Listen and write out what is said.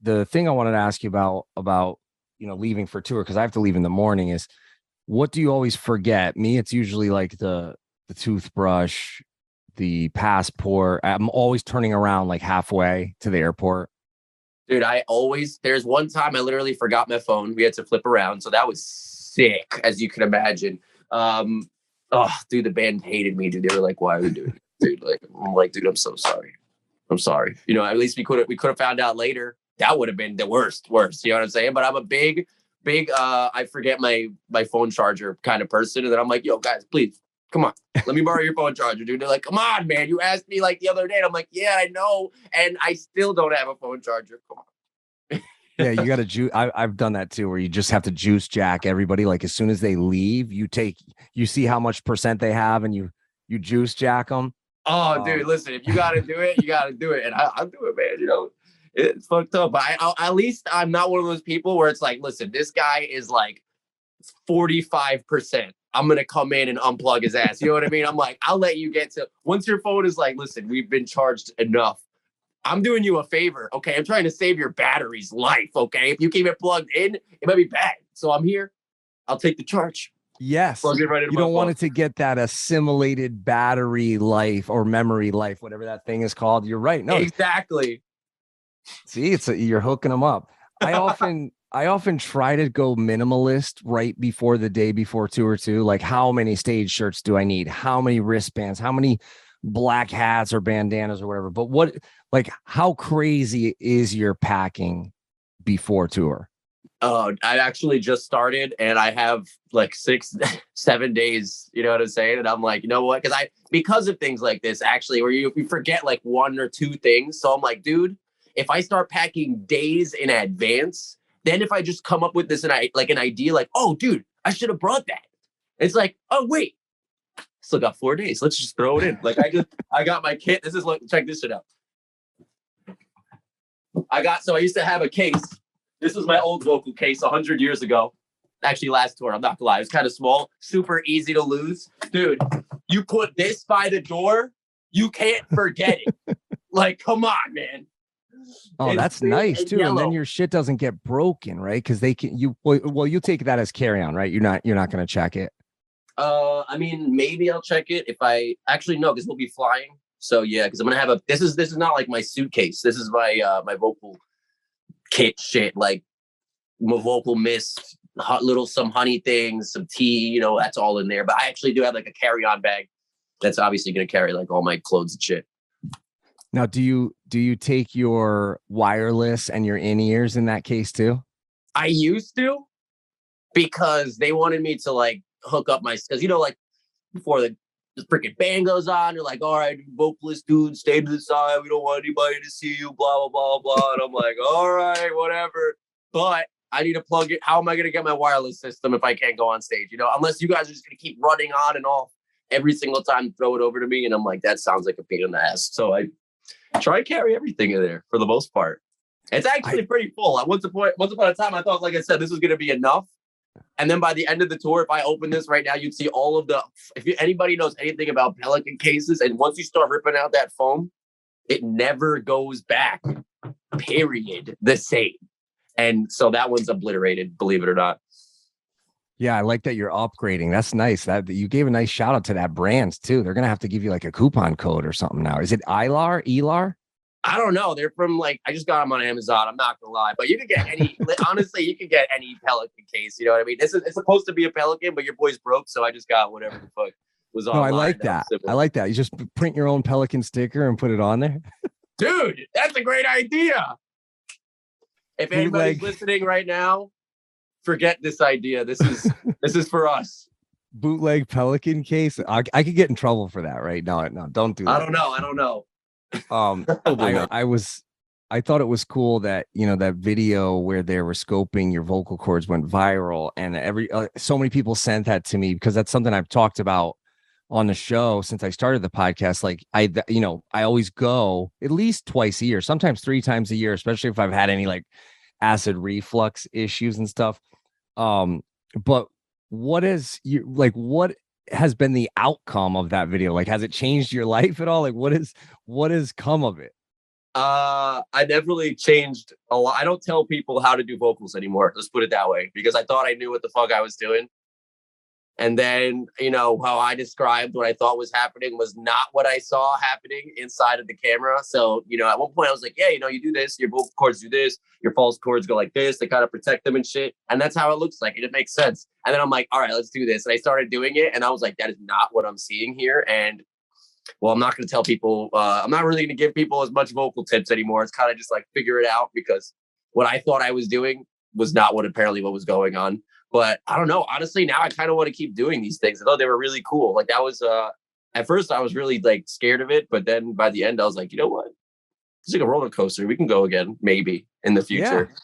the thing I wanted to ask you about leaving for tour, because I have to leave in the morning, is what do you always forget? Me, it's usually like the toothbrush, the passport. I'm always turning around like halfway to the airport. Dude, there's one time I literally forgot my phone. We had to flip around. So that was sick, as you can imagine. Oh, dude, the band hated me, dude. They were like, why are we doing it? Dude, like, I'm like, dude, I'm so sorry. I'm sorry. At least we could have found out later. That would have been the worst. You know what I'm saying? But I'm a big, I forget my phone charger kind of person. And then I'm like, yo, guys, please, come on. Let me borrow your phone charger, dude. They're like, come on, man. You asked me like the other day. And I'm like, yeah, I know. And I still don't have a phone charger. Come on. Yeah, you got to juice. I've done that too, where you just have to juice jack everybody. Like as soon as they leave, you see how much percent they have, and you juice jack them. Oh, dude, listen, if you got to do it, you got to do it. And I'll do it, man. It's fucked up. But at least I'm not one of those people where it's like, listen, this guy is like 45%. I'm going to come in and unplug his ass. You know what I mean? I'm like, I'll let you get to, once your phone is like, listen, we've been charged enough. I'm doing you a favor, okay? I'm trying to save your battery's life, okay? If you keep it plugged in, it might be bad. So I'm here. I'll take the charge. Yes. Plug it right into You my don't want phone. it to get that assimilated battery life or memory life, whatever that thing is called. You're right. No, Exactly. see, you're hooking them up. I often try to go minimalist right before the day before tour too. Like, how many stage shirts do I need? How many wristbands? How many black hats or bandanas or whatever? But how crazy is your packing before tour? I actually just started and I have like 7 days, you know what I'm saying? And I'm like, you know what? Because of things like this, actually, where you forget like one or two things. So I'm like, dude, if I start packing days in advance, then if I just come up with this and an idea, like, oh, dude, I should have brought that. It's like, oh, wait, still got 4 days. Let's just throw it in. Like I got my kit. This is like, check this shit out. I used to have a case. This was my old vocal case 100 years ago. Actually, last tour, I'm not gonna lie. It was kind of small, super easy to lose. Dude, you put this by the door, you can't forget it. Like, come on, man. Oh, that's nice too. And then your shit doesn't get broken, right? Because you take that as carry on, right? You're not going to check it. I mean, maybe I'll check it if I actually no, because we'll be flying. So yeah, because I'm gonna have this is not like my suitcase. This is my vocal kit shit, like my vocal mist, some honey things, some tea, that's all in there. But I actually do have like a carry-on bag that's obviously gonna carry like all my clothes and shit. Now, do you take your wireless and your in-ears in that case too? I used to, because they wanted me to like hook up because like before the freaking band goes on, you're like, all right, vocalist dude, stay to the side. We don't want anybody to see you, blah, blah, blah, blah. And I'm like, all right, whatever. But I need to plug it. How am I going to get my wireless system if I can't go on stage? Unless you guys are just going to keep running on and off every single time, throw it over to me. And I'm like, that sounds like a pain in the ass. So I try to carry everything in there for the most part. It's actually pretty full. Once upon a time, I thought, like I said, this was going to be enough. And then by the end of the tour, if I open this right now, you'd see all of anybody knows anything about Pelican cases, and once you start ripping out that foam, it never goes back, period, the same. And so that one's obliterated, believe it or not. Yeah, I like that you're upgrading. That's nice. That you gave a nice shout out to that brand too. They're going to have to give you like a coupon code or something now. Is it Elar? I don't know. They're from I just got them on Amazon. I'm not gonna lie, but you can get any. Honestly, you can get any Pelican case. You know what I mean? It's supposed to be a Pelican, but your boy's broke, so I just got whatever the fuck was on. No, I like that. I like that. You just print your own Pelican sticker and put it on there. Dude, that's a great idea. If anybody's listening right now, forget this idea. This is for us. Bootleg Pelican case. I could get in trouble for that, right? No, don't do that. I don't know. I thought it was cool that that video where they were scoping your vocal cords went viral, and so many people sent that to me, because that's something I've talked about on the show since I started the podcast. Like I always go at least twice a year, sometimes 3 times a year, especially if I've had any like acid reflux issues and stuff. But what has been the outcome of that video? Like, has it changed your life at all? Like, what has come of it? I definitely changed a lot. I don't tell people how to do vocals anymore. Let's put it that way, because I thought I knew what the fuck I was doing. And then, how I described what I thought was happening was not what I saw happening inside of the camera. So, at one point I was like, yeah, you do this, your vocal cords do this, your false cords go like this, they kind of protect them and shit. And that's how it looks like. And it makes sense. And then I'm like, all right, let's do this. And I started doing it. And I was like, that is not what I'm seeing here. And well, I'm not going to tell people, I'm not really going to give people as much vocal tips anymore. It's kind of just like figure it out, because what I thought I was doing was not what was going on. But I don't know. Honestly, now I kind of want to keep doing these things. I thought they were really cool. Like that was, at first I was really like scared of it. But then by the end, I was like, you know what? It's like a roller coaster. We can go again, maybe in the Yeah. future.